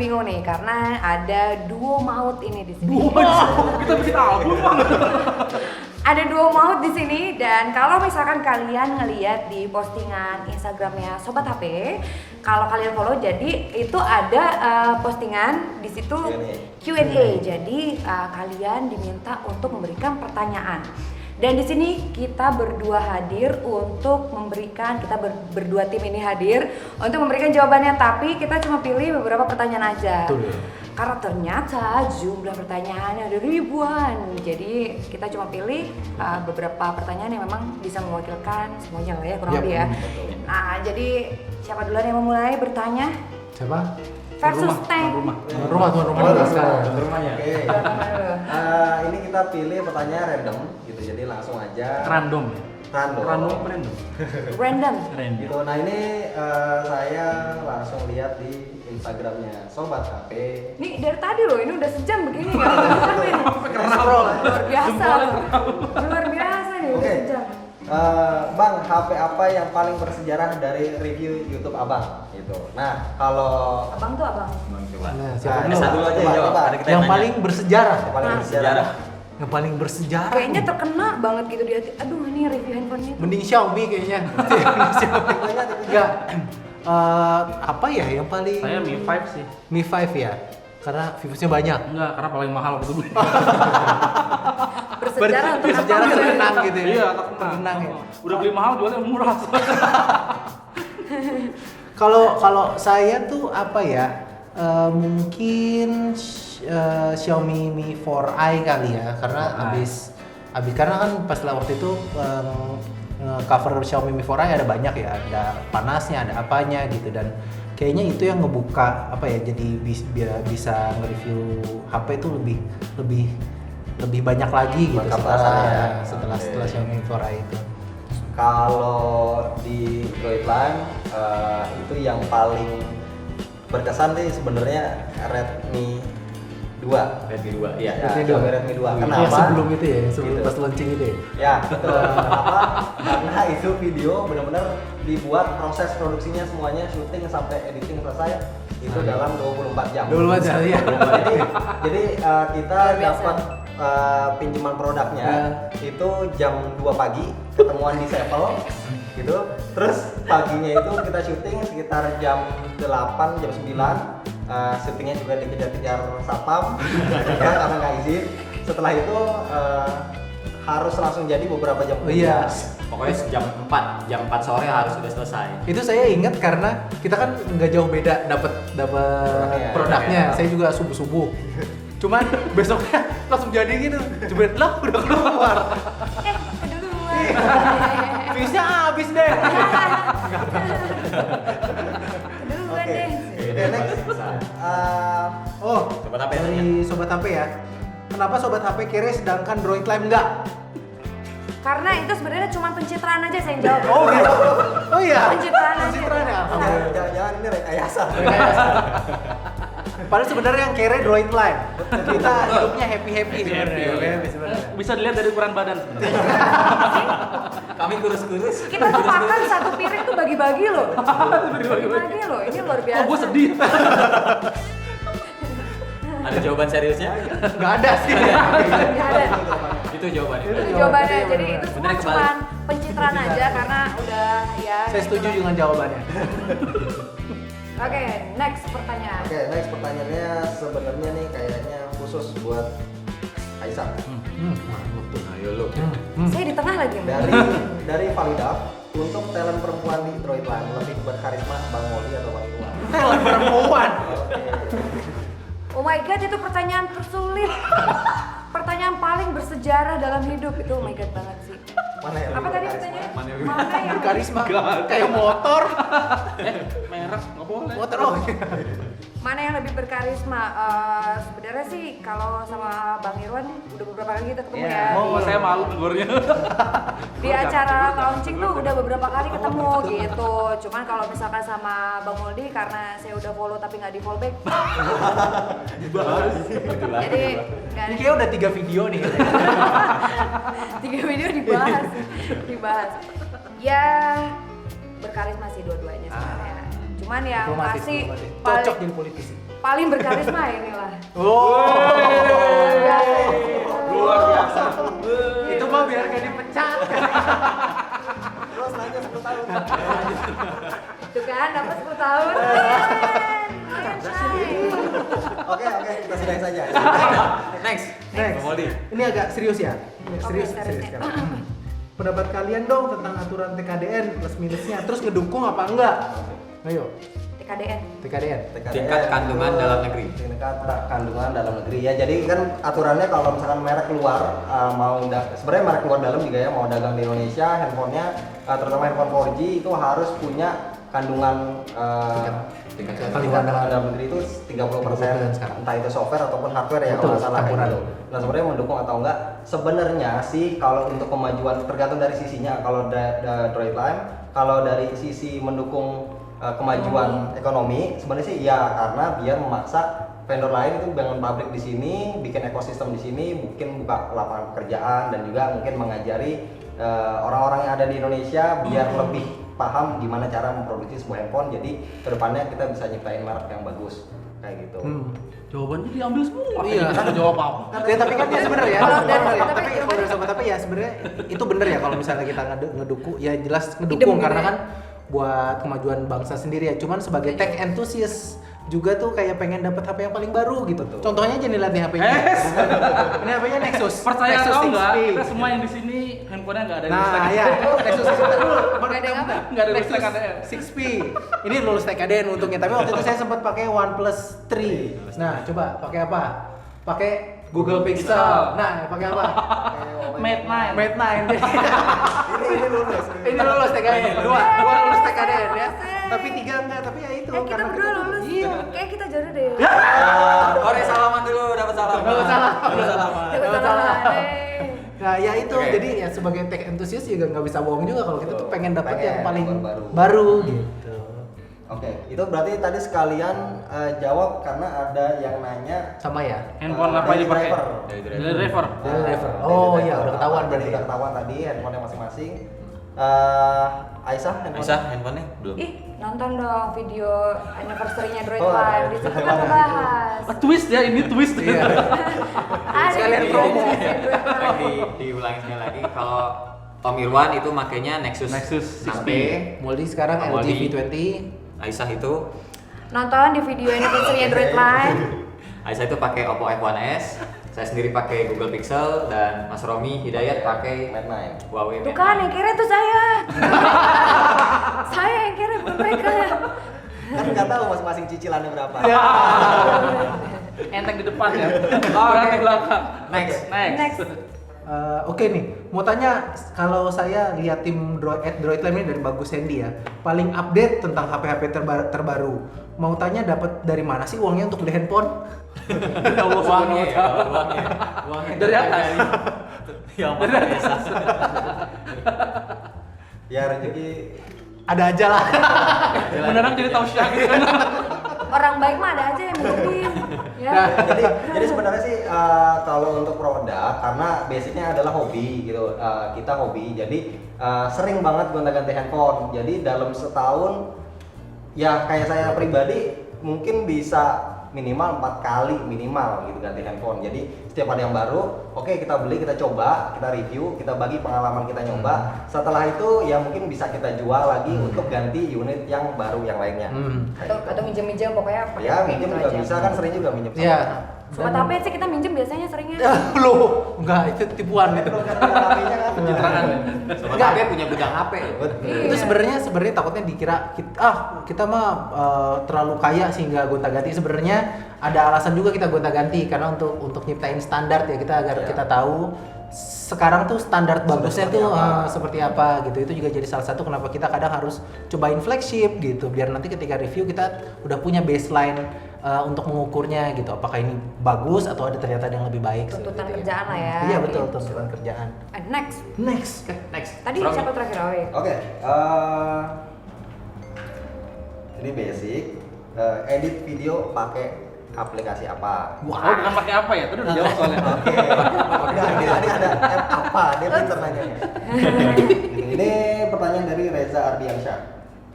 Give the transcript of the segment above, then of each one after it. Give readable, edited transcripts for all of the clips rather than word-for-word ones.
bingung nih karena ada duo maut ini di sini. Kita bikin album Bang. Ada duo maut di sini dan kalau misalkan kalian ngeliat di postingan Instagramnya Sobat HP, kalau kalian follow jadi itu ada postingan di situ Q&A. Jadi kalian diminta untuk memberikan pertanyaan. Dan di sini kita berdua hadir untuk memberikan, kita berdua tim ini hadir untuk memberikan jawabannya, tapi kita cuma pilih beberapa pertanyaan aja. Betul. Karena ternyata jumlah pertanyaannya ada ribuan, jadi kita cuma pilih beberapa pertanyaan yang memang bisa mewakilkan semuanya lah ya, kurang lebih ya. Nah, jadi siapa duluan yang memulai bertanya? Siapa? Versus tank. Tuan rumah sekarang. Rumahnya. Oke. Ini kita pilih pertanyaan random gitu, jadi langsung aja. Random. Random. Gitu. Nah ini saya langsung lihat di Instagramnya Sobat HP. Nih dari tadi loh, ini udah sejam begini kan? Luar biasa, luar biasa nih, udah Oke. sejam. Bang, HP apa yang paling bersejarah dari review YouTube Abang? Gitu. Nah, kalau Abang tuh abang. Nah, siapa siapa dulu? dulu aja yang jawab. Ada Yang paling bersejarah. yang paling Nah. bersejarah. Yang paling bersejarah. Kayaknya terkena banget gitu di hati. Aduh, ini review handphonenya. Mending Xiaomi kayaknya. Tipenya. Enggak. Apa ya yang paling? Saya Mi 5 sih. Mi 5 ya. Karena viewersnya banyak. Enggak, karena paling mahal waktu beli. Bersejarah untuk Bersejarah apa? terkenang gitu ya. Iya, terkenang ya. Udah beli mahal jualnya murah. Kalau saya tuh apa ya? Mungkin Xiaomi Mi 4i kali ya, karena abis karena kan pas lah waktu itu cover Xiaomi Mi 4i ada banyak ya, ada panasnya, ada apanya gitu, dan kayaknya itu yang ngebuka apa ya, jadi bisa nge-review HP itu lebih banyak lagi gitu Lengkap setelah rasanya. setelah Oke. setelah Xiaomi Mi 4i itu. Kalau di Droidline itu yang paling berkesan sih sebenarnya Redmi 2. Redmi 2, iya. Ya, Redmi 2. Xiaomi Redmi 2. Yang Kenapa? sebelum itu ya, sebelum Gitu. pas launching itu ya. Ya, betul. Kenapa? Karena itu video benar-benar dibuat proses produksinya semuanya, syuting sampai editing selesai itu dalam 24 jam. 24 jam, iya. Jadi kita Luar biasa. dapat pinjaman produknya itu jam 2 pagi, ketemuan di Sevel gitu. Terus paginya itu kita syuting sekitar jam 8, jam 9. Syutingnya juga dikejar-kejar satpam karena nggak izin. Setelah itu harus langsung jadi beberapa jam Iya. Pokoknya jam 4 sore harus sudah selesai. Itu saya ingat karena kita kan nggak jauh beda dapat produknya. Iya. Saya juga subuh. Cuman besoknya langsung jadi gitu. Jebret lah udah keluar. Keduluan. Viewsnya habis deh. Keduluan Oke. deh. Oke, next. Oh, Sobat HP dari Sobat HP ya. Kenapa Sobat HP kere sedangkan Droid Lime enggak? Karena itu sebenarnya cuma pencitraan aja saya yang jawab. Oh gitu. Oh iya. Pencitraan aja. Pencitraan ya. Jangan-jangan ini rekayasa. Padahal sebenarnya yang kere Droid Lime. Kita hidupnya happy sebenarnya. Bisa dilihat dari ukuran badan sebenarnya. Kami kurus-kurus. Kita tuh makan satu piring tuh bagi-bagi loh. Bagi-bagi loh, ini luar biasa. Oh, gue sedih. Ada jawaban seriusnya? Nggak ada sih. Nggak ada. Itu jawabannya. Itu jawabannya. Jadi itu semua Bener cuma pencitraan aja karena udah ya. Saya setuju dengan jawabannya. Oke, next pertanyaan. Oke, next pertanyaannya sebenarnya nih kayaknya khusus buat Aisyah. Ayo lu. Saya di tengah lagi. Mbak. Dari Valida, untuk talent perempuan di Droidline lebih berkarisma Bang Moli atau Bang Iwan? Talent perempuan. Oh my god, itu pertanyaan tersulit. Pertanyaan paling bersejarah dalam hidup itu, oh my god banget sih. Mana yang Apa lebih tadi berkarisma? pertanyaannya? Mana yang Mana yang Berkarisma. Kayak motor. Merek nggak boleh. Motor oh. Mana yang lebih berkarisma? Sebenarnya sih kalau sama Bang Irwan udah beberapa kali kita ketemu ya. Oh, saya malu negornya. Di acara launching tuh udah beberapa kali ketemu gitu. Cuman kalau misalkan sama Bang Moldi karena saya udah follow tapi nggak di follow back. Jadi nggak Ini ada. kayak udah 3 video nih. 3 video dibahas. Ya berkarisma sih dua-duanya sebenarnya. Cuman yang Diplomatis, masih diplomatis. paling Cocok jadi politisi. paling berkarisma inilah. Luar biasa. Itu mah biar gak dipecat. Terus nanya 10 tahun. Tuh kan dapat 10 tahun. Oke, kita sudahi saja. Next. Ini agak serius ya. Serius serius. sekarang. Pendapat kalian dong tentang aturan TKDN plus minusnya. Terus ngedukung apa enggak? Ayo, TKDN. TKDN. Tingkat kandungan dalam negeri. Tingkat kandungan dalam negeri ya. Jadi kan aturannya kalau misalkan merek luar sebenarnya merek luar dalam juga ya mau dagang di Indonesia, handphonenya terutama handphone 4G itu harus punya kandungan kandungan dalam negeri itu 30% sekarang. entah itu software ataupun hardware ya Betul, kalau nggak salah kayak campuran. gitu. Nah sebenarnya mendukung atau enggak sebenarnya sih kalau untuk kemajuan tergantung dari sisinya. Kalau Droidline kalau dari sisi mendukung kemajuan ekonomi sebenarnya sih ya karena biar memaksa vendor lain itu bangun pabrik di sini, bikin ekosistem di sini, mungkin buka lapangan pekerjaan dan juga mungkin mengajari orang-orang yang ada di Indonesia biar lebih paham gimana cara memproduksi sebuah handphone. Jadi kedepannya kita bisa nyiptain merek yang bagus kayak gitu. Jawabannya diambil semua. Iya. Kita nggak jawab apa. Ya tapi kan dia sebenarnya ya. Kalau dari Bener ya. Sobat Tapi Happy kalau dari Sobat Happy ya sebenarnya itu bener ya kalau misalnya kita ngedukung ya jelas Idem ngedukung gitu karena ya. kan buat kemajuan bangsa sendiri ya. Cuman sebagai tech enthusiast juga tuh kayak pengen dapat HP yang paling baru gitu. Contohnya aja nih lihat nih HP-nya. Ini HP-nya Nexus. Percaya Nexus atau enggak, 6P. kita semua yang di sini handphonenya nggak ada di Nah, ya, Nexus 6P dulu. Nggak ada yang apa? Nggak ada Nexus TKDN. 6P. Ini lulus TKDN untungnya, tapi waktu itu saya sempat pakai OnePlus 3. Nah, coba pakai apa? Pakai Google Pixel. Nah, pakai apa? Mate 9. Mate 9. Ini lulus. Ini lulus TKDN. Dua lulus TKDN ya. Tapi 3 enggak, tapi ya itu Kita berdua lulus. Iya. Kayak kita jodoh deh. Oke, salaman dulu, dapat salaman. Dapat salaman. Dapat salaman. Dapat salaman. Nah ya itu Oke. jadi ya sebagai tech enthusiast juga nggak bisa bohong juga kalau kita tuh pengen dapat Pengen yang paling baru. baru gitu. Oke, itu berarti tadi sekalian jawab karena ada yang nanya Sama ya. Handphone apa yang dipakai? driver. Dari driver. Dari driver. Dari Oh driver. iya udah ketahuan Jadi berarti. udah ketahuan tadi handphonenya masing-masing. Aisyah handphone. Bisa handphonenya? Belum. Ih, nonton dong video anniversary-nya Droid Oh, Live. ada. Di situ kan membahas. Twist ya, ini twist. Iya. Ada Sekalian video promo. anniversary Droid Baik, Live. diulangi sekali lagi. Kalau Om Irwan itu makainya Nexus Nexus 6P. Moldi sekarang LG Moldi. V20. Aisyah itu Nonton di video anniversary-nya Droid Live. Aisyah itu pakai Oppo F1s. Saya sendiri pakai Google Pixel dan Mas Romi Hidayat pakai Mate 9. Huawei Tuh Mate kan 9. yang kira tuh saya. Saya yang kira bukan mereka. Kan nggak tahu masing-masing cicilannya berapa. Enteng di depan ya. Berat di belakang. Next. Next. Oke nih, mau tanya kalau saya lihat tim Droidline ini dari Bagus Hendy ya, paling update tentang HP-HP terbaru. Mau tanya dapat dari mana sih uangnya untuk beli handphone? Ya Allah, Uangnya ya, subhanahu wa uangnya. Dari atas. Yang mana biasa. Ya rezeki Ada aja lah. Beneran jadi tausiah gitu kan. Orang baik mah ada aja yang mungkin. Ya. Nah, jadi sebenarnya sih kalau untuk produk karena basicnya adalah hobi gitu, kita hobi jadi sering banget gonta-ganti handphone. Jadi dalam setahun ya kayak saya pribadi mungkin bisa minimal 4 kali minimal gitu ganti handphone. Jadi setiap ada yang baru, oke kita beli, kita coba, kita review, kita bagi pengalaman kita nyoba. Setelah itu ya mungkin bisa kita jual lagi untuk ganti unit yang baru yang lainnya. Kayak gitu. Atau minjem-minjem pokoknya pakai Ya HP minjem gitu juga aja. bisa kan sering juga minjem. Iya. Sobat HP sih kita minjem biasanya seringnya. Loh, enggak itu tipuan gitu. HP-nya kan Pencitraan. Sobat Enggak. HP punya gudang HP. Iya. Itu sebenarnya takutnya dikira kita mah terlalu kaya sehingga gonta-ganti. Sebenarnya ada alasan juga kita gonta-ganti karena untuk nyiptain standar ya kita agar Iya. kita tahu sekarang tuh standar bagusnya seperti tuh apa. seperti apa gitu. Itu juga jadi salah satu kenapa kita kadang harus cobain flagship gitu biar nanti ketika review kita udah punya baseline untuk mengukurnya gitu. Apakah ini bagus atau ada ternyata ada yang lebih baik. Tuntutan gitu ya. kerjaan lah ya. Iya betul, tuntutan kerjaan. Next. Next. Next. Tadi Romi. siapa terakhir? Oh, iya. Oke, ini basic. Edit video pakai aplikasi apa? Oh, bukan pakai apa ya? Tadi udah jawab soalnya. Oke, enggak, ini ada app apa? Dia pinter nanya. Ini pertanyaan dari Reza Ardiansyah.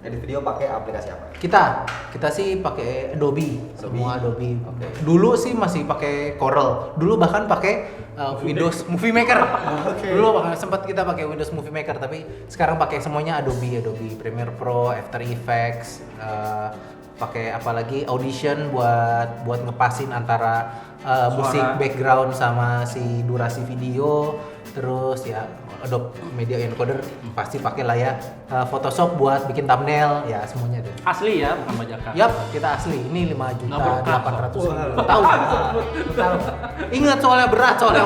edit video pakai aplikasi apa? Kita sih pakai Adobe, semua Adobe. Dulu sih masih pakai Corel. Dulu bahkan pakai Windows Movie Maker. Dulu bahkan sempat kita pakai Windows Movie Maker, tapi sekarang pakai semuanya Adobe Premiere Pro, After Effects, pakai apalagi Audition buat ngepasin antara musik background sama si durasi video. Terus ya Adobe Media Encoder pasti pakai lah ya. Photoshop buat bikin thumbnail, ya semuanya deh. Asli ya, bukan bajakan. Yap, kita asli. Ini 5 juta Nggak berkah. 800 ribu. Tahu. Tahu. Ingat soalnya berat soalnya.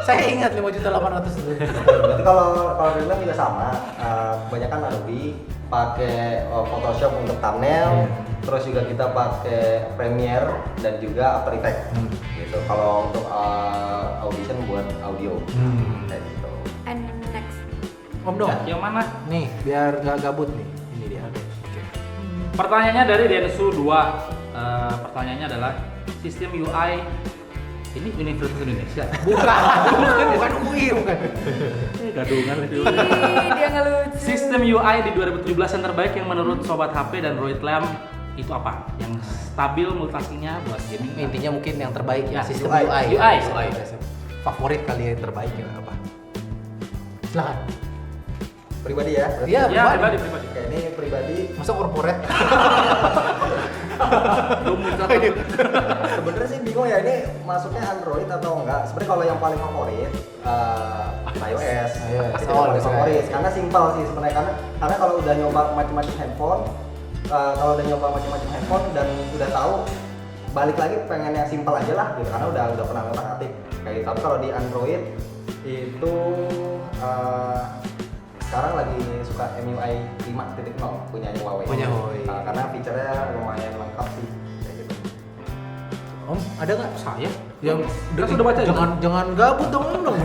Saya ingat 5 juta 800 ribu. Berarti kalau Dreamland juga sama, kebanyakan Adobe pakai Photoshop untuk thumbnail, terus juga kita pakai Premiere dan juga After Effects. Gitu. Kalau untuk Audition buat audio. Kayak gitu. And next. Om dong. Yang mana? Nih, biar gak gabut nih. Ini dia. Oke. Pertanyaannya dari Densu 2. Pertanyaannya adalah sistem UI ini Universitas Indonesia. Bukan UI, bukan. Ini gadungan itu. Ih, dia ngelucu. Sistem UI di 2017 yang terbaik yang menurut Sobat HP dan Roid Lam itu apa? Yang stabil multitaskingnya buat gaming. Intinya mungkin yang terbaik ya Ya, sistem UI. UI. UI. Favorit kali yang terbaik ya apa? Silakan. Pribadi ya? berarti? Iya, Ya, pribadi. pribadi. Oke, ini pribadi Masa corporate? Belum sebenarnya sih bingung ya, ini masuknya Android atau enggak. Sebenarnya kalau yang paling favorit iOS. iOS. Itu Oh, yang paling iOS. favorit karena simpel sih sebenarnya, karena kalau udah nyoba macam-macam handphone, dan udah tahu, balik lagi pengen yang simpel aja lah gitu, karena udah pernah ngotak-atik kayak gitu. Tapi kalau di Android itu sekarang lagi suka MIUI 5.0 punya Huawei. Punya Huawei. Karena fiturnya lumayan lengkap sih kayak gitu. Om, ada nggak? saya. Yang Sudah baca juga? jangan gabut dong, Om dong.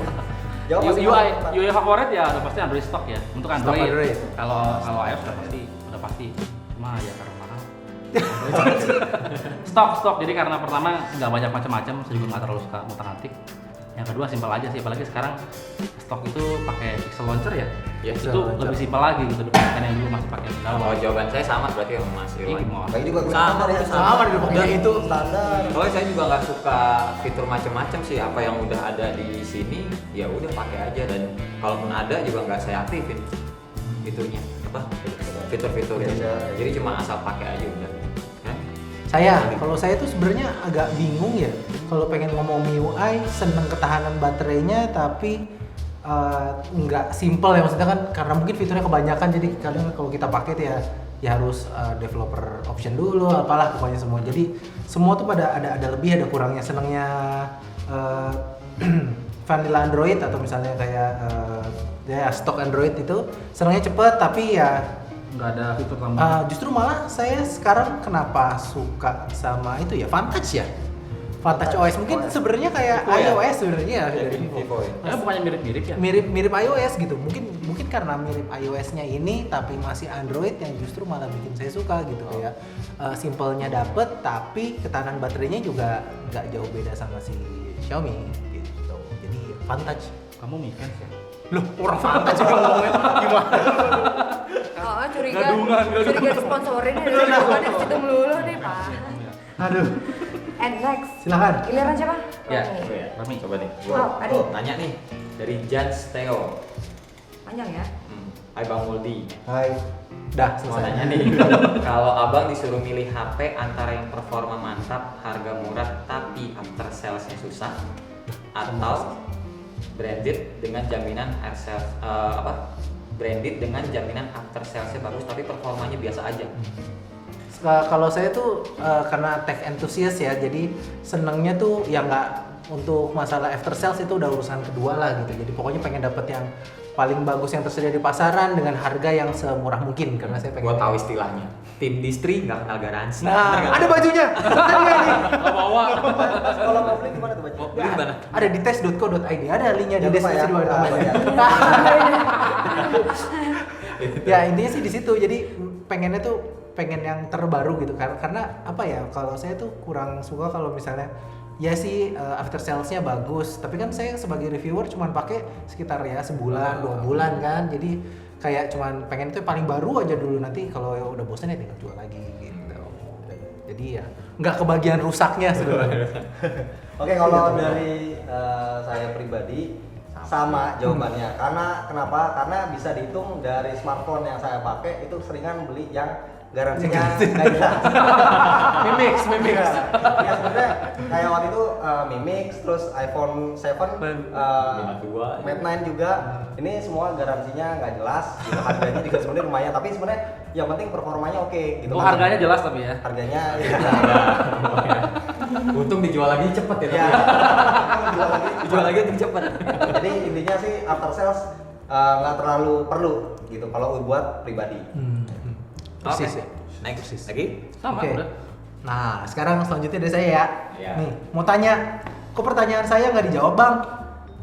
Jawab masing-masing, UI Pak. UI favorit ya udah pasti Android stock ya. Untuk Stock Android. Android. Kalau iOS udah pasti. Cuma ya karena mahal. Stok. Jadi karena pertama nggak banyak macam-macam, saya juga nggak terlalu suka ngutak-ngatik. Yang kedua simpel aja sih, apalagi sekarang stok itu pakai Pixel Launcher ya. Ya, Itu Pixel Launcher. lebih simpel lagi gitu dibandingkan yang dulu masih pakai Kalau Windows. jawaban saya sama berarti sama Mas Ini Irwan. gimana? Bagi juga gue Sama, standar ya. sama di pakainya itu. Standar. Soalnya saya juga nggak suka fitur macam-macam sih, apa yang udah ada di sini ya udah pakai aja, dan kalaupun ada juga nggak saya aktifin fiturnya apa fitur-fiturnya. Jadi cuma asal pakai aja udah. Ya? Kalau saya tuh sebenarnya agak bingung ya. Kalau pengen ngomong MIUI, seneng ketahanan baterainya, tapi nggak simple ya, maksudnya kan karena mungkin fiturnya kebanyakan, jadi kadang kalau kita pakai tuh ya harus developer option dulu, apalah pokoknya semua. Jadi semua tuh pada ada lebih ada kurangnya. Senengnya vanilla Android atau misalnya kayak ya stok Android itu senengnya cepet, tapi ya Nggak ada fitur tambahan. justru malah saya sekarang kenapa suka sama itu ya Vantage ya. Vantage OS mungkin sebenarnya kayak Vivo ya? iOS sebenarnya ya dari Vivo. Vivo ya. Bukannya mirip-mirip ya? Mirip iOS gitu. Mungkin karena mirip iOS-nya ini tapi masih Android yang justru malah bikin saya suka gitu kayak simpelnya dapet tapi ketahanan baterainya juga nggak jauh beda sama si Xiaomi gitu. Jadi Vantage. Kamu Mi Fans ya? Loh, orang Vantage juga ngomongnya gimana? Oh, curiga. Gadungan. Curiga disponsorin ya dari gua dari situ melulu nih, Pak. Aduh, And next. silakan. Giliran siapa? Ya, Rami. Rami coba nih. Oh, Adi. Nanya nih dari Jans Theo. Panjang ya. Hai Bang Muldi. Hai. Dah, Mau selesai. nanya nih, kalau abang disuruh milih HP antara yang performa mantap, harga murah tapi after salesnya susah, atau branded dengan jaminan branded dengan jaminan after salesnya bagus tapi performanya biasa aja. Kalau saya tuh karena tech enthusiast ya, jadi senengnya tuh ya nggak untuk masalah after sales itu udah urusan kedua lah gitu. Jadi pokoknya pengen dapet yang paling bagus yang tersedia di pasaran dengan harga yang semurah mungkin karena saya pengen. Gua tahu istilahnya. Tim distri nggak kenal garansi. Nah, Bener nggak? ada bajunya. Ada nggak nih? Nggak bawa. Kalau mau beli gimana tuh baju? Oh, beli di mana? Ada di tes.co.id, ada linknya di Jangan lupa deskripsi ya. di bawah. Ah, iya. Ya intinya sih di situ. Jadi pengennya tuh pengen yang terbaru gitu karena apa ya, kalau saya tuh kurang suka kalau misalnya ya sih after salesnya bagus, tapi kan saya sebagai reviewer cuman pakai sekitar ya sebulan 2 bulan kan, jadi kayak cuman pengen itu yang paling baru aja dulu, nanti kalau udah bosan ya tinggal jual lagi gitu. Jadi ya nggak kebagian rusaknya sebenarnya. Oke, kalau dari saya pribadi sama jawabannya. Karena kenapa? Karena bisa dihitung dari smartphone yang saya pakai itu seringan beli yang garansinya nggak jelas. Mimix. Ya sebenarnya kayak waktu itu Mimix, terus iPhone 7, 52, Mate 9 juga. Ini semua garansinya nggak jelas. Gitu. Harganya juga sebenarnya lumayan, tapi sebenarnya yang penting performanya oke. Gitu. Oh, harganya jelas tapi ya. Harganya ya. Untung dijual lagi cepet ya. Ya. Tapi dijual lagi untung cepet. Jadi intinya sih after sales nggak terlalu perlu gitu kalau buat pribadi. Persis Oke. ya. Next lagi. Sama Oke. udah. Nah, sekarang selanjutnya dari saya ya. Iya. Nih, mau tanya, kok pertanyaan saya nggak dijawab, Bang?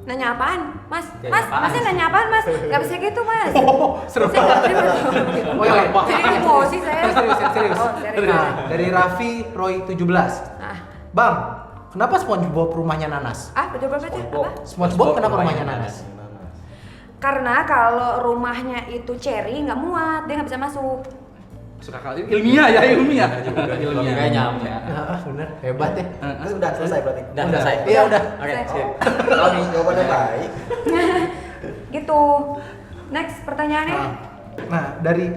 Nanya apaan? Mas, Ya, mas, apaan masnya sih? nanya apaan, Mas? Gak bisa gitu, Mas. Oh, seru Saya nggak terima. Oh iya, Jadi emosi saya. serius. Oh, serius. Nah, dari Raffi Roy 17. Ah, Bang, kenapa SpongeBob rumahnya nanas? betul-betul apa? SpongeBob kenapa rumahnya nanas? Karena kalau rumahnya itu cherry nggak muat, dia nggak bisa masuk. Suka kali ilmiah ya, ilmiah. Logikanya nyampe. Ah, bener, hebat ya. Itu udah selesai berarti. Udah selesai. Iya, udah. Oke, Selesai. sip. Kalau jawabannya baik. Gitu. Next pertanyaannya. Nah, dari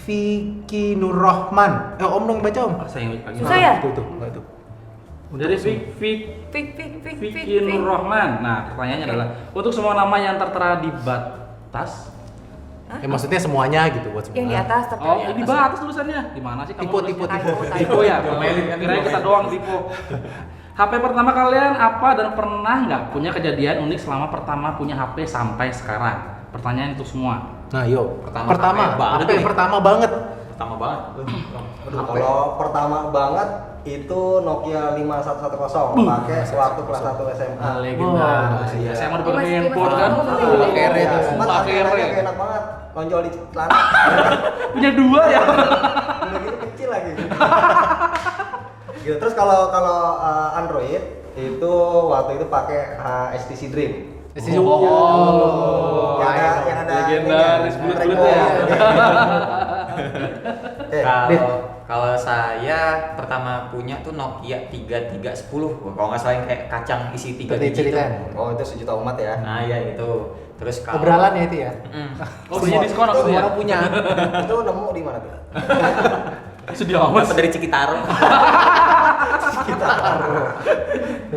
Vicky Nurrohman. Om dong baca Om. Saya yang lagi. Susah ya? Tuh, itu. Dari Vicky Nurrohman. Nah, pertanyaannya adalah untuk semua nama yang tertera di batas. Ya maksudnya semuanya gitu buat semua. Yang di atas tapi Oh, di batas tulisannya. Di mana sih kamu? Tipe. nulisnya? Tipe ya. Kirain kita doang tipe. HP pertama kalian apa dan pernah nggak punya kejadian unik selama pertama punya HP sampai sekarang? Pertanyaan itu semua. Nah, yuk. Pertama Pertama, banget apa yang nih. pertama banget? Pertama banget. Aduh, kalau pertama banget itu Nokia 5110 pakai waktu kelas 1 SMA. Legendaris. iya. Saya mau Mas, dipakai Mas, handphone Mas, kan. Mas, Mas, Pakai Mas, re. Mas, Sempat Pakai kameranya re. enak banget, lonjol di celana. Punya dua ya. Udah gitu kecil lagi. Gitu. Terus kalau Android itu waktu itu pakai HTC Dream. Yang ada Legendaris, ininya, bulat-bulat trackball. ya. Oke. Kalau saya pertama punya tuh Nokia 3310. Wah, kalau nggak salah yang kayak kacang isi 3 Seperti biji tuh. ceritain. Oh, itu sejuta umat ya. Nah, iya itu. Terus kalau Obrolan ya itu ya. Oh, punya diskon aku Semua ya. orang punya. Itu nemu di mana tuh? Sedih amat. Dapat dari Cikitaro.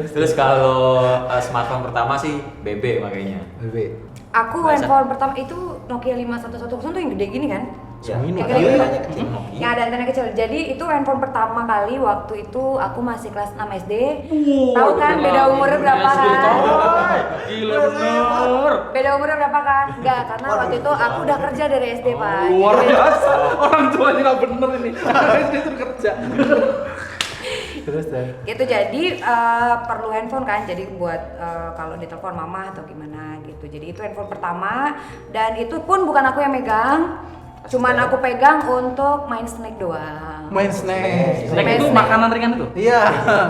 Terus kalau smartphone pertama sih BB makanya. Bebe. Aku Bahasa. handphone pertama itu Nokia 5110 tuh yang gede gini kan? Ya, Semino. Yang gede-gede. kameranya kecil. Yang ada antena kecil. Jadi itu handphone pertama kali waktu itu aku masih kelas 6 SD. Tahu kan beda umurnya berapa kan? Gila bener. Beda umurnya berapa kan? Enggak, karena waktu itu aku udah kerja dari SD, Pak. Luar Jadi- biasa. Orang tuanya nggak bener ini. Dia tuh kerja. Terus deh. Gitu jadi perlu handphone kan, jadi buat kalau ditelepon mama atau gimana gitu. Jadi itu handphone pertama dan itu pun bukan aku yang megang, cuman aku pegang untuk main snack doang. Main snack. Snack itu Snack. makanan ringan itu. Iya.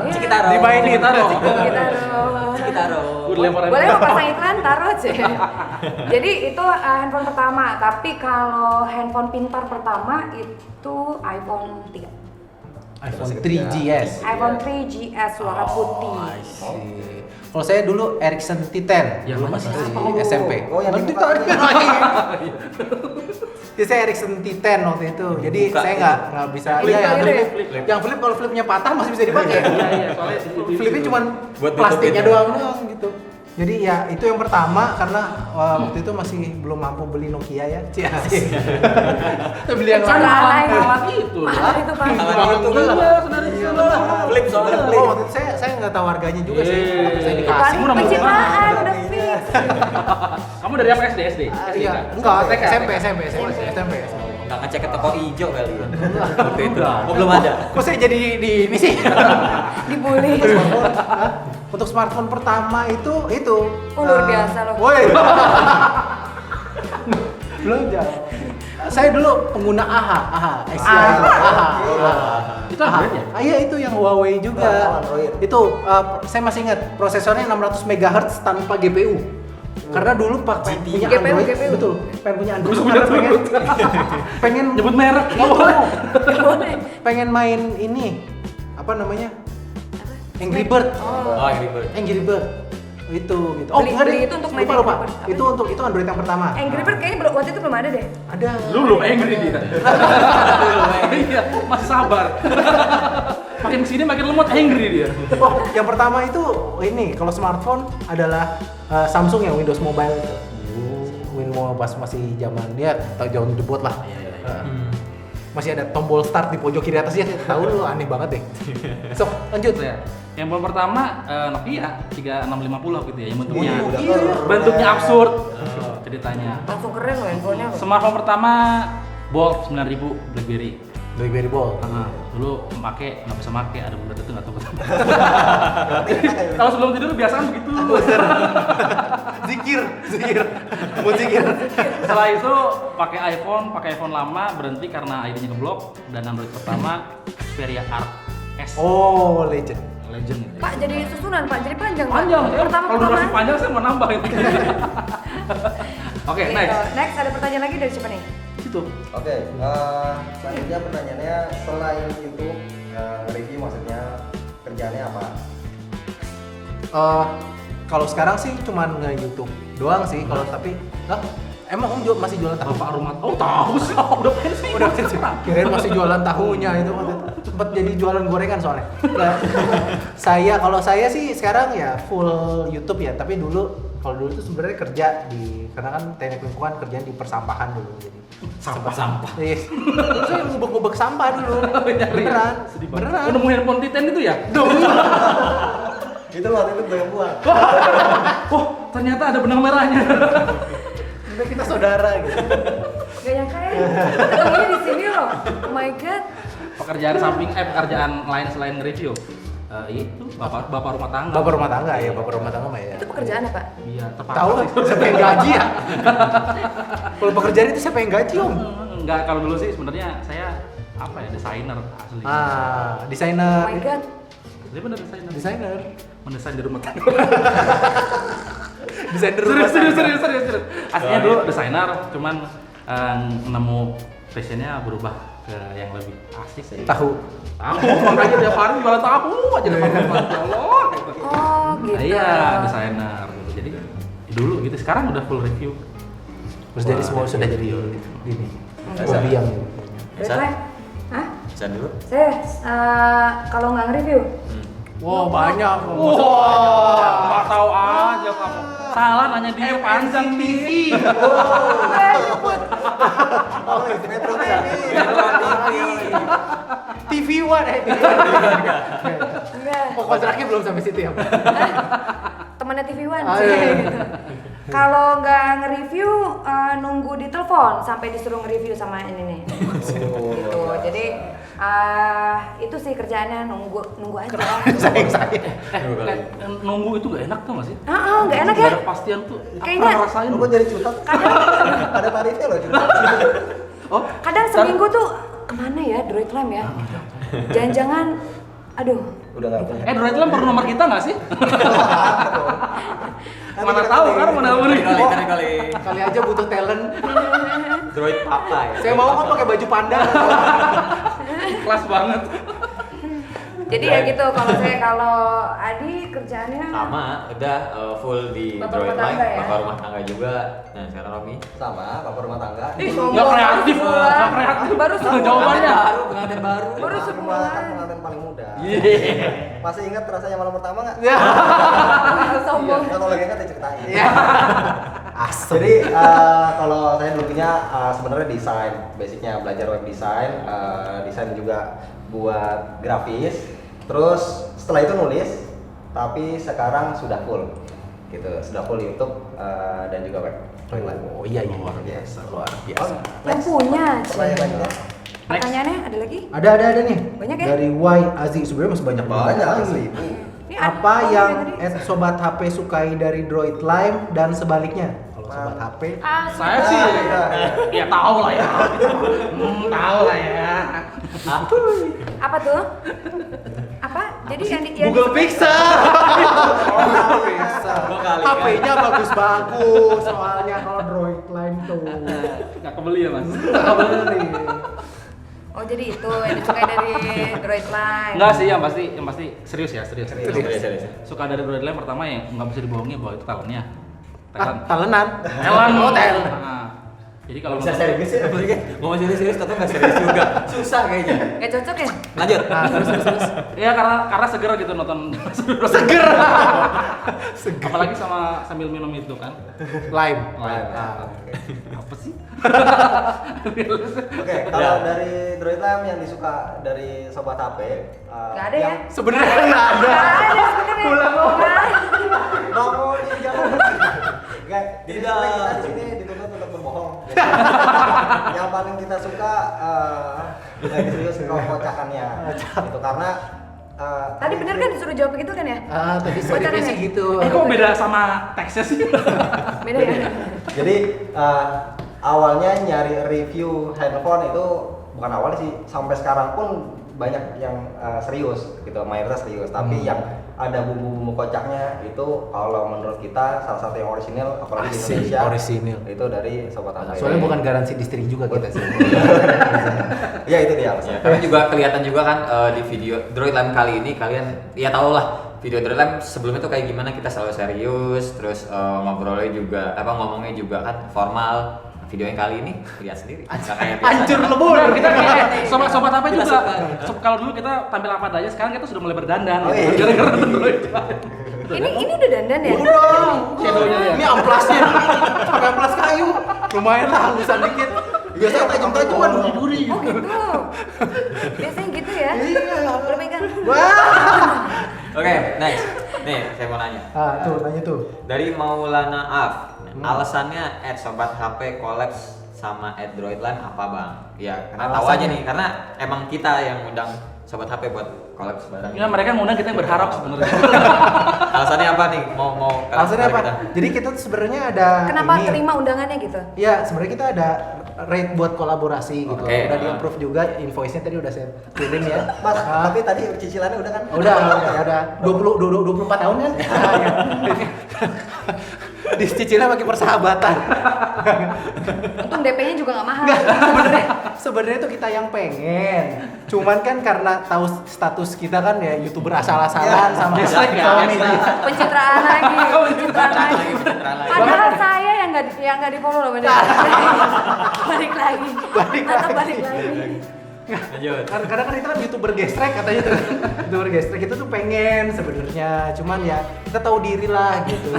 Cikitaro. Dimainin. Cikitaro. Cikitaro. Udah lemparin. Boleh mau pasang iklan taruh aja. Jadi itu handphone pertama, tapi kalau handphone pintar pertama itu iPhone 3. iPhone 3GS. iPhone 3GS warna putih. Kalau saya dulu Ericsson T10, Yang dulu mana masih sih? di SMP. Oh, yang Nanti dibuka. Jadi saya Ericsson T10 waktu itu. Jadi Dibuka. saya nggak bisa. Flip Iya, yang gitu ya? flip. Yang flip kalau flipnya patah masih bisa dipakai. Iya, soalnya Flipnya cuma Buat plastiknya nutupin. doang gitu. Jadi ya itu yang pertama karena waktu itu masih belum mampu beli Nokia ya. Cie. Beli yang Kecil lain. lah. Mahal itu. Mahal itu, Pak. Mahal itu kan. Flip soalnya flip. Oh, waktu itu saya nggak tahu harganya juga sih. Waktu saya dikasih. Kamu udah mau Pencitraan udah fix. Kamu dari apa SD? SD? Iya, enggak, TK. SMP. Nggak ngecek ke toko hijau kali ya. Waktu itu. Oh, belum ada. Kok saya jadi di ini sih? Dibully. Hah? Untuk smartphone pertama itu Oh, luar biasa loh. Woi. Belum jauh. Saya dulu pengguna AHA. Itu Android ya? Iya itu yang Huawei juga. Android. Itu saya masih ingat prosesornya 600 MHz tanpa GPU. Karena dulu pengen punya GPU, Android, GPU. betul. Pengen punya Android Terus karena punya pengen Nyebut merek. pengen main ini apa namanya? Angry Bird. Oh, Angry Bird. Angry Bird. Itu gitu. Beli itu untuk main lupa. Angry Bird. Apa Itu Android yang pertama. Angry Bird kayaknya waktu itu belum ada deh. Ada. Lu angry dia. Iya, masih sabar. Makin kesini makin lemot angry dia. Oh, yang pertama itu ini kalau smartphone adalah Samsung yang Windows Mobile itu. Windows pas masih zaman dia tahun debut lah. Masih ada tombol start di pojok kiri atasnya. Tahu lu aneh banget deh. Sok, lanjut. Ya. Yang paling pertama Nokia 3650 gitu ya, yang bentuknya Iya. bentuknya absurd ceritanya. Langsung keren loh handphonenya loh. Smartphone pertama Bolt 9000 BlackBerry. BlackBerry Bold. Dulu make nggak bisa make, ada benda itu nggak tahu. Kalau sebelum tidur biasaan begitu. Zikir. Mau zikir. Setelah itu pakai iPhone lama berhenti karena ID-nya keblok, dan Android pertama Xperia Arc S. Oh, legend. Legend itu. Pak jadi susunan Pak, jadi panjang Pak. Panjang ya. Pertama Kalau durasi panjang saya mau nambah itu. Oke, next. Next ada pertanyaan lagi dari siapa nih? Itu. Oke, selanjutnya pertanyaannya selain YouTube, review maksudnya kerjaannya apa? Kalau sekarang sih cuman nge-YouTube doang sih. Kalau tapi, emang masih jualan tahu? Bapak rumah. Oh, tahu sih. Udah pensiun. Udah pensiun. Kirain masih jualan tahunya itu sempet jadi jualan gorengan soalnya. Nah, kalau saya sih sekarang ya full YouTube ya, tapi kalau dulu tuh sebenarnya kerja karena kan teknik lingkungan kerjaan di persampahan dulu, jadi Sampah. iya. Saya ngubek-ngubek sampah dulu. Beneran. Beneran. Udah mau handphone Titan itu ya? Itu waktu itu gue yang buat. Oh, ternyata ada benang merahnya. Udah kita saudara gitu. Gak nyangka ya, ketemunya di sini loh. Oh my god. Pekerjaan lain selain nge-review. Itu bapak rumah tangga. Bapak rumah tangga ya, bapak rumah tangga mah ya. Itu pekerjaannya Pak? Iya, tepat. Tahu lah, siapa yang gaji ya? Kalau pekerjaan itu siapa yang gaji om? Enggak, kalau dulu sih sebenarnya saya desainer asli. Desainer. Oh my god. Dia bener desainer. Desainer. Mendesain di rumah tangga. Desainer rumah Serius. tangga. Aslinya dulu desainer, cuman nemu passionnya berubah ke yang lebih asik sih. Tahu. Makanya tiap hari jualan tahu aja depan rumah. Allah. Gitu. Oh gitu. Nah, iya, desainer gitu. Jadi dulu gitu, sekarang udah full review. Terus jadi semua sudah jadi ini. Hobi yang Berapa? Hah? Bisa dulu. Saya kalau nggak nge-review, wow banyak. Nggak tahu aja kamu. Salah nanya dia panjang TV. Oh, Metro TV. TV One enggak. Oh, kontraknya belum sampai situ ya. Temannya TV One. Ah, iya. Gitu. Kalau nggak nge-review, nunggu di telepon sampai disuruh nge-review sama ini nih. Gitu. Jadi itu sih kerjaannya nunggu aja. Nunggu itu gak enak tuh nggak sih? Nggak enak ya? Gak ada kepastian tuh. Kayaknya- Apa ngerasain? Lu kok jadi cutat? Ada tarifnya loh cutat. Oh, Kadang seminggu tuh kemana ya Droid Lamp ya? Jangan-jangan, aduh. Udah nggak punya. Droid Lamp perlu nomor kita nggak sih? Mana tahu kan mana Kali. Kali aja butuh talent. Droid apa ya? Saya mau kan pakai baju panda. kelas banget. Jadi ya gitu, kalau Adi kerjaannya Sama, udah full di Bapak Droid rumah tangga Life, ya? bapak rumah tangga juga. Nah, sekarang Romi. Sama, bapak rumah tangga. Ih, Nggak kreatif, sebulan. nggak kreatif. Baru sebulan. Jawabannya. Pengantin baru. Baru Rumah sebulan. kan pengantin paling muda. Iya. Masih ingat rasanya malam pertama nggak? Sombong. Nah, kalau lagi ingat diceritain. Iya. Jadi kalau saya dulunya sebenarnya desain, basicnya belajar web design, desain juga buat grafis. Terus setelah itu nulis, tapi sekarang sudah full, gitu, sudah full YouTube dan juga web. Oh iya luar biasa. Yang punya. Pertanyaan lainnya? Pertanyaannya ada lagi? Ada nih. Banyak ya? Dari Y Aziz sebenarnya masih banyak Banyak lagi. asli. Ini Apa ada- yang tadi. Sobat HP sukai dari Droid Lime dan sebaliknya? Kalau sobat HP. Saya sih ya tahu lah ya. Tahu lah ya. Apa tuh? Apa? Jadi yang Google Pixel. Google Pixel. HP-nya bagus-bagus soalnya kalau Droid Line tuh. Nggak kebeli ya, Mas? Nggak beli. Oh jadi itu yang disukai dari Droid Line. Enggak sih, yang pasti serius ya, serius. Serius. Suka dari Droid Line pertama yang nggak bisa dibohongi bahwa itu talentnya. Talenan. Thailand. Oh, Thailand. Nah, jadi kalau Bisa nonton- serius ya, apalagi ngomong serius tapi nggak serius juga. Susah kayaknya. Gak cocok ya? Lanjut. Terus. Iya karena seger gitu nonton. Seger. Apalagi sambil minum itu kan. Lime. Apa sih? Oke, kalau dari Droid Line yang disuka dari sobat HP, Nggak ada ya? Sebenarnya nggak ada. Nggak ada sebenarnya. Pulang lo. Nggak ada. Mau jangan. Oke, jadi Tidak. kita di sini dituntut untuk berbohong. Yang paling kita suka dari serius kekocakannya. Itu karena Tadi bener kan disuruh jawab begitu kan ya? Tadi Bocoran skripnya ya? sih gitu. Kok beda sama teksnya sih? Beda ya? Jadi awalnya nyari review handphone itu bukan awalnya sih, sampai sekarang pun banyak yang serius gitu, mayoritas serius. Tapi yang ada bumbu-bumbu kocaknya itu kalau menurut kita salah satu yang orisinil, apalagi di Asik, Indonesia, orisinil. itu dari Sobat HP. Soalnya bukan garansi distrik juga kita sih. Ya itu dia alasan. Ya, karena juga kelihatan juga kan di video Droid Line kali ini kalian ya tau lah video Droid Line sebelumnya tuh kayak gimana, kita selalu serius, terus ngobrolnya juga ngomongnya juga kan formal. Video yang kali ini lihat sendiri. Nggak kayak biasanya. Hancur lebur. Kita sobat apa Kita juga. suka. Kalau dulu kita tampil apa adanya, sekarang kita sudah mulai berdandan. Oh, iya. Gara-gara Droid Line. Ini udah dandan ya? Udah. Shadownya ya. Ini amplasnya. Pakai amplas kayu. Lumayan lah halusan dikit. Biasanya tajam-tajaman duri-duri. Oh gitu. Biasanya gitu ya? Iya. Boleh pegang. Oke, next. Nih, saya mau nanya. Tuh tanya tuh. Dari Maulana Af, alasannya Sobat HP collabs sama Droid Line apa bang? Ya, karena tahu aja Alasannya? nih, karena emang kita yang undang Sobat HP buat collabs bareng. Ya mereka ngundang kita yang berharap sebenarnya. Alasannya apa nih? Mau Alasannya apa? kita? Jadi kita tuh sebenarnya ada Kenapa ini. terima undangannya gitu? Ya, sebenarnya kita ada rate buat kolaborasi gitu. Oke. Udah di-approve juga, invoice-nya tadi udah saya kirim ya. Mas, tapi tadi cicilannya udah kan? Udah 24 tahun kan? Dicicilnya pakai persahabatan. Untung DP-nya juga nggak mahal. Sebenarnya tuh kita yang pengen. Cuman kan karena tahu status kita kan ya YouTuber asal-asalan sama Gestrek ya, sama gestrek. media. Pencitraan lagi, pencitraan lagi. Padahal saya yang nggak di follow loh bener. Balik lagi. Tetap balik lagi. Lanjut. Karena kan itu kan YouTuber gestrek katanya tuh. YouTuber gestrek itu tuh pengen sebenarnya. Cuman ya kita tahu diri lah gitu.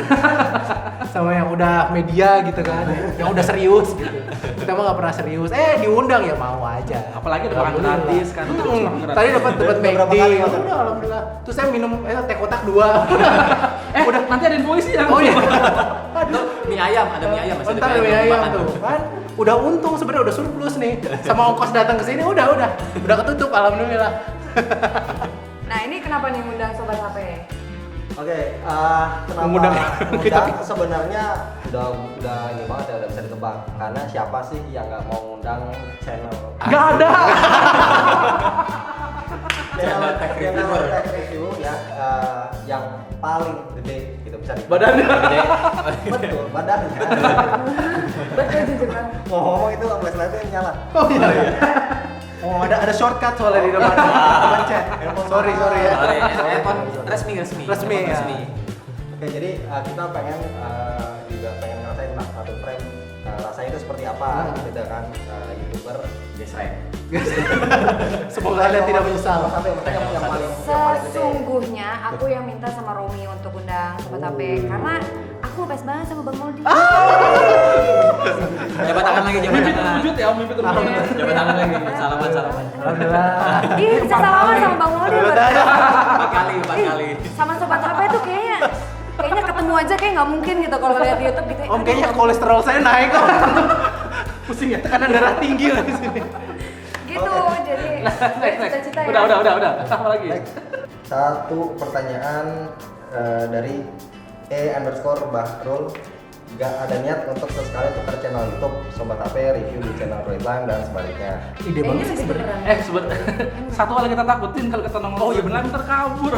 Sama yang udah media gitu kan. Yang udah serius gitu. Kita mah nggak pernah serius. Diundang ya mau aja. Apalagi ada makan gratis kan. Tadi dapat Beberapa McD. kali. Udah alhamdulillah. Terus saya minum teh kotak 2. Udah nanti ada invoice ya. Oh iya. Tuh, mie ayam, ada mie ayam. masih ada Bentar mie ya ayam ayam makan tuh kan. Udah untung sebenarnya udah surplus nih. Sama ongkos datang ke sini udah ketutup alhamdulillah. Nah ini kenapa nih ngundang Sobat HP? Oke, kenapa Mengundang kita. ngundang sebenarnya udah ini banget ya, udah bisa ditebak. Karena siapa sih yang nggak mau ngundang channel Nggak ada. channel tech review ya, yang paling gede gitu bisa ditebak. Badannya. Betul, badannya. Betul jujur banget. Ngomong itu flashlightnya nyala. Oh iya. Oh ada shortcut soalnya di depan. Pencet. Sorry ya. Handphone resmi. Resmi, ya. Oke, jadi kita pengen juga pengen ngerasain lah satu frame rasanya itu seperti apa gitu kan, YouTuber Gesrek. Semoga Anda tidak menyesal. Salah satu yang paling gede. Sesungguhnya aku yang minta sama Romi untuk undang Sobat HP karena aku ngefans banget sama Bang Moldi. Jabat tangan lagi, jabat Mimpi tangan. terwujud ya, mimpi terwujud. Jabat tangan lagi. Salaman. Alhamdulillah. Iya bisa salaman sama Bang Moldi. Empat kali. Sama Sobat HP tuh kayaknya ketemu aja kayak nggak mungkin gitu kalau lihat di YouTube gitu. Om kayaknya kolesterol saya naik kok. Pusing ya, tekanan darah tinggi lah di sini. Gitu jadi cita-cita ya. Udah. Apa lagi? Next. Satu pertanyaan dari _Bahrul nggak ada niat untuk sesekali tukar channel YouTube Sobat HP, review di channel Droidline dan sebaliknya. Ide banget sih sebenarnya. Satu hal yang kita takutin kalau kita nongol. Oh iya benar, terkabur.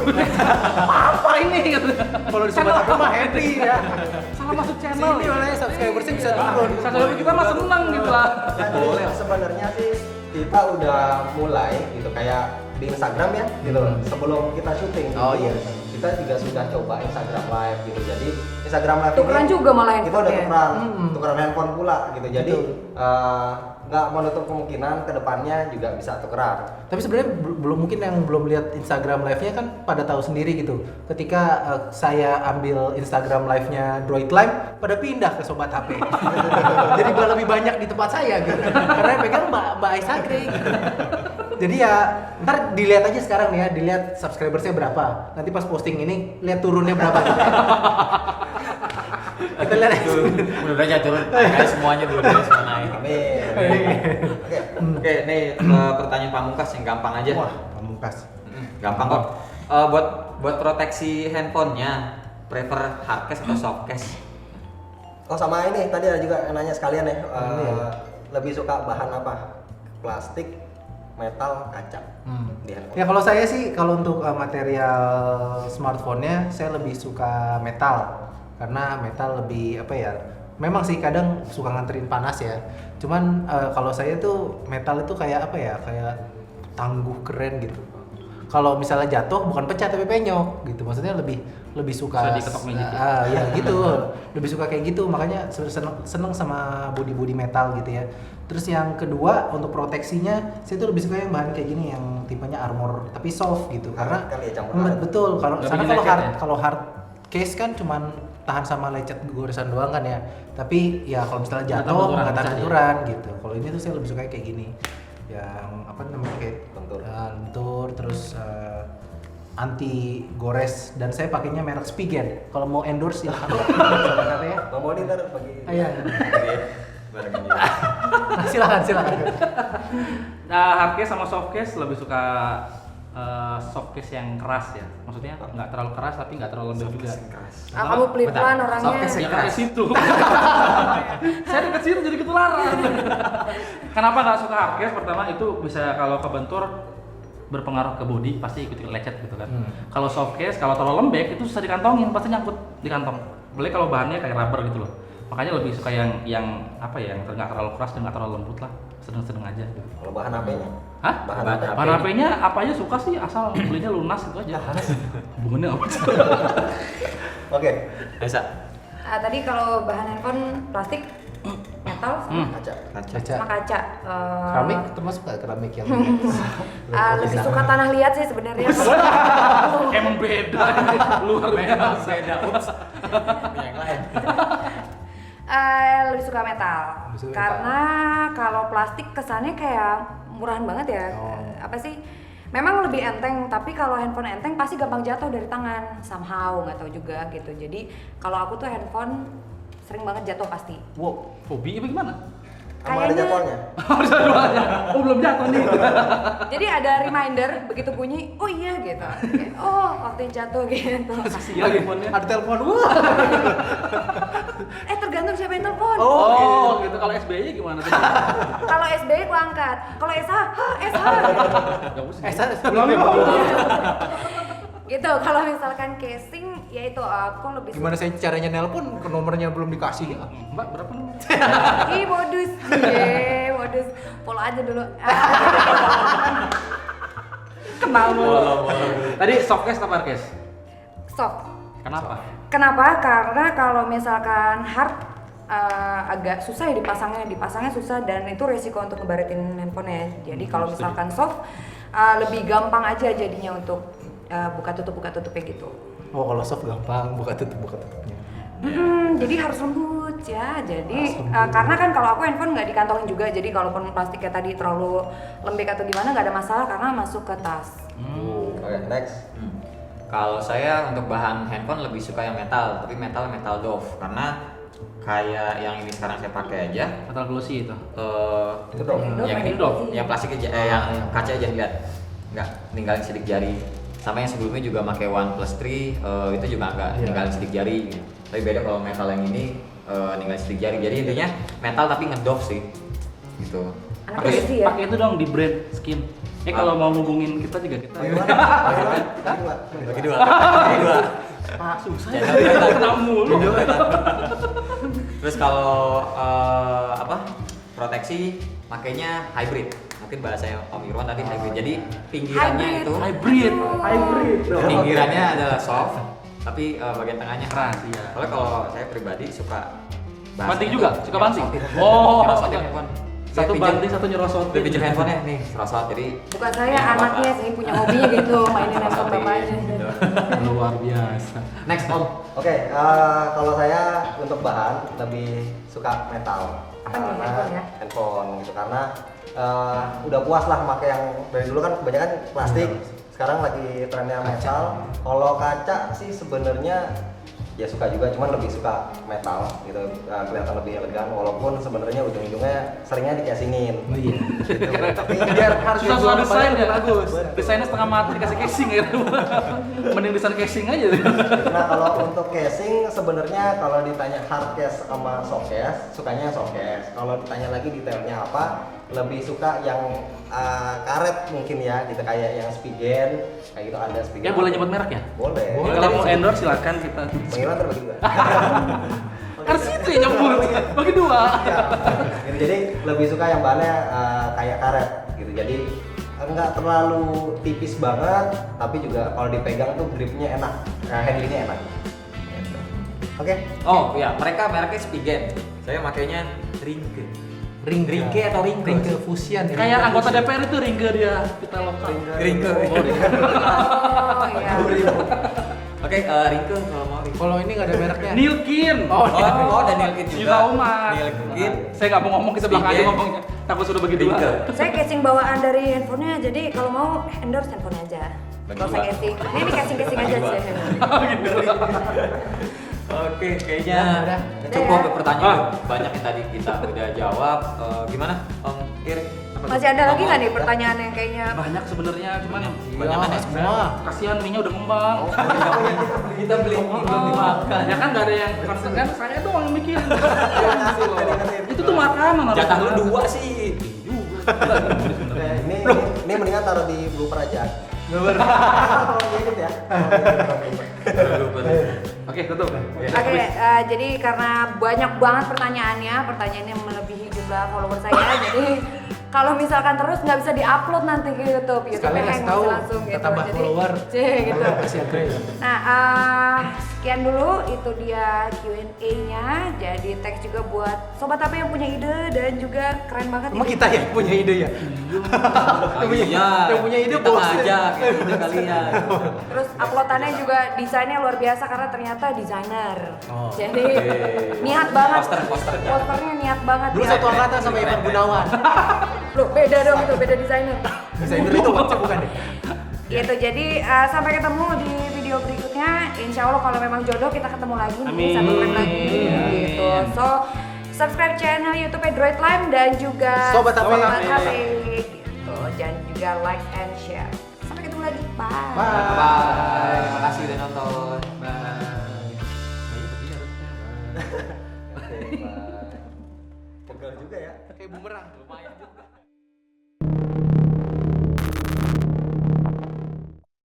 Apa ini? Kalau di Sobat HP mah happy ya. Salah masuk channel. Sini oleh subscribersnya bisa turun. Subscriber kita mah seneng gitu lah. Boleh. Sebenarnya sih kita udah mulai gitu kayak di Instagram ya gitu sebelum kita syuting. Oh iya. Kita juga sudah coba Instagram Live gitu. Jadi Instagram Live Tukeran ini juga malah kita udah handphone-nya. tukeran handphone pula gitu. Jadi nggak menutup kemungkinan kedepannya juga bisa tukeran. Tapi sebenarnya belum mungkin yang belum lihat Instagram live-nya kan pada tahu sendiri gitu. Ketika saya ambil Instagram live-nya Droid Live, pada pindah ke Sobat HP. Jadi lebih banyak di tempat saya gitu. Karena yang pegang Mbak Aisagri gitu. Jadi ya ntar dilihat aja sekarang nih ya, dilihat subscribersnya berapa. Nanti pas posting ini lihat turunnya berapa gitu. Kita lihat aja. Udah aja turun. Kayak semuanya dulu dari semua naik. Amin. Oke, nih pertanyaan pamungkas yang gampang aja. Wah, pamungkas. Gampang kok. Buat proteksi handphonenya, prefer hardcase atau softcase? Oh sama ini tadi ada juga yang nanya sekalian ya. Lebih suka bahan apa? Plastik, metal, kaca di handphone. Ya kalau saya sih kalau untuk material smartphone-nya saya lebih suka metal karena metal lebih apa ya, memang sih kadang suka nganterin panas ya, cuman kalau saya tuh metal itu kayak apa ya, kayak tangguh, keren gitu. Kalau misalnya jatuh bukan pecah tapi penyok gitu, maksudnya lebih suka Bisa diketok magic ya gitu, lebih suka kayak gitu, makanya seneng sama body metal gitu ya. Terus yang kedua untuk proteksinya saya tuh lebih suka yang bahan kayak gini, yang tipenya armor tapi soft gitu, karena Kali ya, campur betul kalau Nggak sana bikin lecet ya? kalau hard case kan cuman tahan sama lecet goresan doang kan ya, tapi ya kalau misalnya Nggak tahan jatuh benturan, nggak tahan pecah ya? benturan gitu. Kalau ini tuh saya lebih suka kayak gini, yang apa namanya, kayak lentur terus anti gores, dan saya pakainya merek Spigen. Kalau mau endorse ya silakan ya. Mau monitor bagi. Iya. Bareng ini. Silakan. Nah, hardcase sama softcase lebih suka softcase yang keras ya. Maksudnya nggak terlalu keras tapi nggak terlalu lembek juga. Ah, kamu pelituan orangnya. Softcase Ya yang kan ke keras. situ. Saya dekat situ jadi ketularan. Kenapa nggak suka hardcase? Pertama itu bisa kalau kebentur berpengaruh ke body, pasti ikut lecet gitu kan. Kalau softcase kalau terlalu lembek itu susah dikantongin, pasti nyangkut di kantong. Boleh kalau bahannya kayak rubber gitu loh. Makanya lebih suka yang apa ya, yang nggak terlalu keras dan nggak terlalu lembut lah, sedang-sedang aja gitu. Kalau bahan HP-nya. Hah? Bahan Bahan HP. Bahan HP-nya apa aja suka sih, asal belinya lunas itu aja. Hubungannya apa sih? Oke, Bisa. Tadi kalau bahan handphone plastik, metal sama kaca. Kaca. sama kaca. Keramik termasuk nggak keramik yang Lebih suka tanah liat sih sebenarnya. Emang beda, luar biasa. Beda. Ups. Yang lain. Lebih suka metal. Lebih suka Karena kalau plastik kesannya kayak murahan banget ya. Apa sih? Memang lebih enteng, tapi kalau handphone enteng pasti gampang jatuh dari tangan. Somehow nggak tahu juga gitu. Jadi kalau aku tuh handphone sering banget jatuh pasti. Wow, hobi apa gimana? Sama ada jadwalnya. Oh belum jatuh nih. Jadi ada reminder begitu bunyi, oh iya gitu. Kayak, oh waktu jatuh gitu. Sial handphonenya. ada telepon. Wah. Tergantung siapa yang telepon. Oh, gitu. Kalau SBY gimana tuh? Kalau SBY aku angkat. Kalau SH, SH. Enggak usah. Belum. Gitu. Kalau misalkan casing, ya itu aku lebih Gimana saya caranya nelpon ke nomornya belum dikasih ya? Mbak berapa nomor? Ih modus, modus. Follow aja dulu. Kenal lu. Tadi softcase apa hardcase? Soft. Kenapa? Kenapa? Karena kalau misalkan hard agak susah ya dipasangnya susah, dan itu resiko untuk ngebaratin handphone ya. Jadi kalau misalkan soft lebih gampang aja jadinya untuk buka tutupnya gitu. Oh kalau soft gampang buka tutupnya. Jadi harus lembut ya. Jadi karena kan kalau aku handphone nggak dikantongin juga, jadi kalaupun plastiknya tadi terlalu lembek atau gimana nggak ada masalah karena masuk ke tas. Oke, next. Kalau saya untuk bahan handphone lebih suka yang metal, tapi metal Dove karena kayak yang ini sekarang saya pakai aja. Metal glossy itu. Itu dong. Yang ini Dove. yang plastik aja, yang kaca aja lihat, nggak ninggalin sidik jari. Sama yang sebelumnya juga pakai OnePlus 3, itu juga nggak ninggalin sidik jari. Gitu. Tapi beda kalau metal yang ini ninggalin sidik jari. Jadi intinya metal tapi ngedove sih. Gitu. Anak Pakai besi ya. pakai itu dong di brand skin. Kalau mau hubungin kita juga kita. Bagi dua. Pak susah. Jangan beda. Kena mulu. Terus kalau proteksi makainya hybrid. Mungkin bahasanya Om Irwan tadi hybrid. Jadi pinggirannya Hybrid. itu Hybrid. pinggirannya adalah soft, tapi bagian tengahnya Keras, hard. iya. Soalnya kalau saya pribadi suka Banting juga? Suka banting? Oh, Oh, nyerosotin oke. handphone. Satu banting, satu nyerosotin. Dia pinjam handphonenya nih, serosot jadi Bukan saya, ya, nggak anaknya apa-apa. sih punya hobinya gitu, mainin handphone Rosotin, bapaknya. gitu. Luar biasa. Next Om. Oke, kalau saya untuk bahan lebih suka metal. Apa nih, handphone ya? Handphone gitu karena udah puas lah pakai yang dari dulu kan kebanyakan plastik. Sekarang lagi trennya metal. Kalau kaca sih sebenarnya ya suka juga, cuman lebih suka metal gitu, kelihatan lebih elegan walaupun sebenarnya ujung-ujungnya seringnya dikasingin. Oh iya. Gitu. Tapi Biar harus Susah desain ya, bagus. Desainnya setengah mati dikasih casing gitu. Mending desain casing aja. nah kalau untuk casing sebenarnya kalau ditanya hard case sama soft case, sukanya soft case. Kalau ditanya lagi detailnya apa, lebih suka yang karet mungkin ya, gitu kayak yang Spigen, kayak gitu ada Spigen. Ya boleh nyebut merek ya? Boleh. Ya, kalau mau endorse silakan kita. Pengiran terbagi dua. Harus itu ya nyebut. Bagi dua. Ya, gitu. Jadi lebih suka yang bahannya kayak karet gitu. Jadi enggak terlalu tipis banget, tapi juga kalau dipegang tuh gripnya enak, handlingnya enak. Gitu. Oke. Oh ya, mereka mereknya Spigen. Saya makainya Ringke. Ringke atau Ringke? Ringke Fusion. Kayak anggota DPR itu ringge dia kita lokal. Ringke. Oh iya. Oke, Ringke kalau mau Ringke. Kalau ini nggak ada mereknya. Nilkin. Oh, Daniel Kid juga. Yuka Umar. Daniel Kid. Saya nggak mau ngomong, kita belakang aja Spigen. ngomongnya. Takut sudah bagi dua. Ringke. Saya casing bawaan dari handphonenya, jadi kalau mau endorse handphone aja. Bagi Kalau saya dua. casing, ini casing-casing aja Bagi dua. sih. Oke, kayaknya Udah. cukup Udah ya? pertanyaan banyak yang tadi kita udah jawab. Gimana, Om Ir? Masih ada lagi nggak nih pertanyaan yang kayaknya Banyak sebenarnya, cuman yang Banyak Iya, ya? semua. kasihan mie-nya udah ngembang. Kita beli belum dimakan. Ya kan nggak ada yang concern kan, saya doang yang mikirin. Itu tuh makanan. Jatah lu harus- 2 sih. Ini mendingan taruh di blooper aja. Kalau diedit ya. Oke, tutup. Oke, jadi karena banyak banget pertanyaannya melebihi jumlah follower saya, jadi kalau misalkan terus nggak bisa diupload nanti ke YouTube, Sekalian hang kasih tahu, bisa langsung gitu. tambah Jadi, follower. gitu. Kasih Andre. Nah, sekian dulu itu dia Q&A-nya. Jadi thanks juga buat sobat apa yang punya ide dan juga keren banget. Emang ide. kita ya punya ide ya? Iya. Yang punya ide kita bos. ngajak kayak ide kalian. Terus uploadannya juga desainnya luar biasa karena ternyata desainer. Oh. Jadi niat banget. Posternya. Posternya niat banget. Dulu ya. satu angkatan sama Ivan Gunawan. Loh, beda dong itu, beda desainer. Desainer itu bukan ya? Gitu, jadi sampai ketemu di video berikutnya. Insya Allah kalau memang jodoh kita ketemu lagi nih, Amin. satu frame lagi gitu. So, subscribe channel YouTube Droid Lime dan juga Sobat HP. HP gitu. Dan juga like and share. Sampai ketemu lagi. Bye. Bye. Bye.